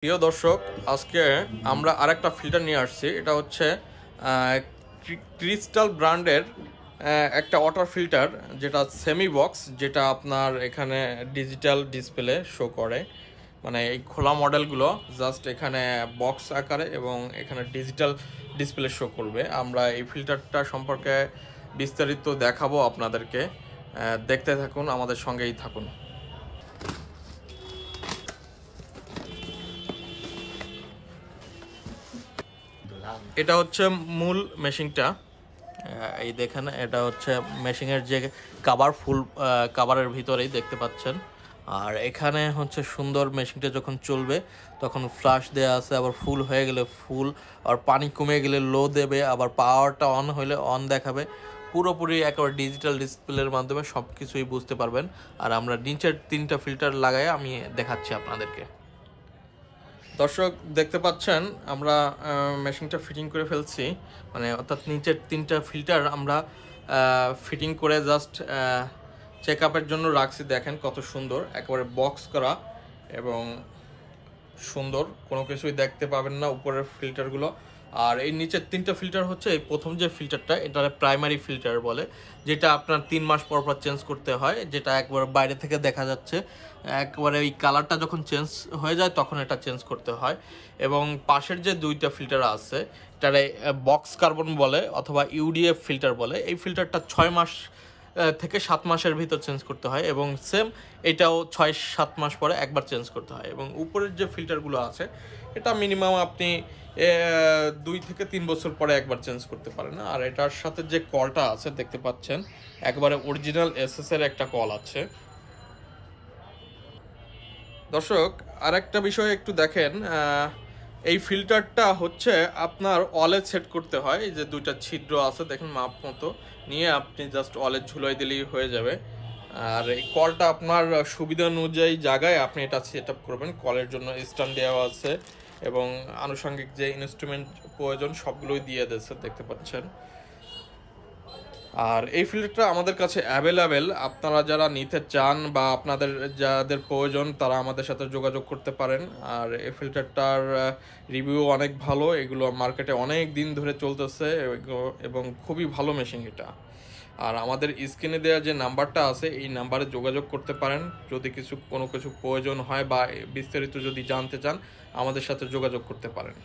প্রিয় দর্শক, আজকে আমরা আরেকটা ফিল্টার নিয়ে আসছি। এটা হচ্ছে ক্রিস্টাল ব্র্যান্ডের একটা ওয়াটার ফিল্টার, যেটা সেমি বক্স, যেটা আপনার এখানে ডিজিটাল ডিসপ্লে শো করে। মানে এই খোলা মডেলগুলো জাস্ট এখানে বক্স আকারে এবং এখানে ডিজিটাল ডিসপ্লে শো করবে। আমরা এই ফিল্টারটা সম্পর্কে বিস্তারিত দেখাবো আপনাদেরকে। দেখতে থাকুন, আমাদের সঙ্গেই থাকুন। এটা হচ্ছে মূল মেশিনটা। এই দেখেন, এটা হচ্ছে মেশিনের যে কাভার, ফুল কাভারের ভিতরেই দেখতে পাচ্ছেন। আর এখানে হচ্ছে সুন্দর, মেশিনটা যখন চলবে তখন ফ্ল্যাশ দেওয়া আছে, আবার ফুল হয়ে গেলে ফুল, আর পানি কমে গেলে লো দেবে, আবার পাওয়ারটা অন হলে অন দেখাবে। পুরোপুরি একেবারে ডিজিটাল ডিসপ্লের মাধ্যমে সব কিছুই বুঝতে পারবেন। আর আমরা নিচের 3টা ফিল্টার লাগাই আমি দেখাচ্ছি আপনাদেরকে। দর্শক দেখতে পাচ্ছেন, আমরা মেশিনটা ফিটিং করে ফেলছি। মানে অর্থাৎ নিচের 3টা ফিল্টার আমরা ফিটিং করে জাস্ট চেক আপের জন্য রাখছি। দেখেন কত সুন্দর, একেবারে বক্স করা এবং সুন্দর, কোনো কিছুই দেখতে পাবেন না উপরের ফিল্টারগুলো। আর এই নিচের 3টা ফিল্টার হচ্ছে, এই প্রথম যে ফিল্টারটা, এটা প্রাইমারি ফিল্টার বলে, যেটা আপনার 3 মাস পর পর চেঞ্জ করতে হয়। যেটা একবার বাইরে থেকে দেখা যাচ্ছে, একবারে এই কালারটা যখন চেঞ্জ হয়ে যায় তখন এটা চেঞ্জ করতে হয়। এবং পাশের যে 2টা ফিল্টার আছে, এটারে বক্স কার্বন বলে অথবা ইউডিএফ ফিল্টার বলে। এই ফিল্টারটা 6 মাস থেকে 7 মাসের ভিতর চেঞ্জ করতে হয়, এবং সেম এটাও 6-7 মাস পরে একবার চেঞ্জ করতে হয়। এবং উপরের যে ফিল্টারগুলো আছে, এটা মিনিমাম আপনি 2 থেকে 3 বছর পরে একবার চেঞ্জ করতে পারেন। আর এটার সাথে যে কলটা আছে দেখতে পাচ্ছেন, একবারে অরিজিনাল এসএস এর একটা কল আছে। দর্শক, আরেকটা বিষয় একটু দেখেন, এই ফিল্টারটা হচ্ছে আপনার অলে সেট করতে হয়। এই যে 2টা ছিদ্র আছে দেখেন, মাপ মতো নিয়ে আপনি জাস্ট অলে ঝুলাই দিলেই হয়ে যাবে। আর এই কলটা আপনার সুবিধা অনুযায়ী জায়গায় আপনি এটা সেট আপ করবেন। কলের জন্য স্ট্যান্ড দেওয়া আছে এবং আনুষঙ্গিক যে ইনস্ট্রুমেন্ট প্রয়োজন সবগুলোই দিয়ে দিয়েছে, দেখতে পাচ্ছেন। আর এই ফিল্টারটা আমাদের কাছে অ্যাভেলেবেল। আপনারা যারা নিতে চান বা আপনাদের যাদের প্রয়োজন, তারা আমাদের সাথে যোগাযোগ করতে পারেন। আর এই ফিল্টারটার রিভিউ অনেক ভালো, এগুলো মার্কেটে অনেক দিন ধরে চলতেছে এবং খুবই ভালো মেশিন এটা। আর আমাদের স্ক্রিনে দেওয়া যে নাম্বারটা আছে, এই নাম্বারে যোগাযোগ করতে পারেন যদি কোনো কিছু প্রয়োজন হয় বা বিস্তারিত যদি জানতে চান, আমাদের সাথে যোগাযোগ করতে পারেন।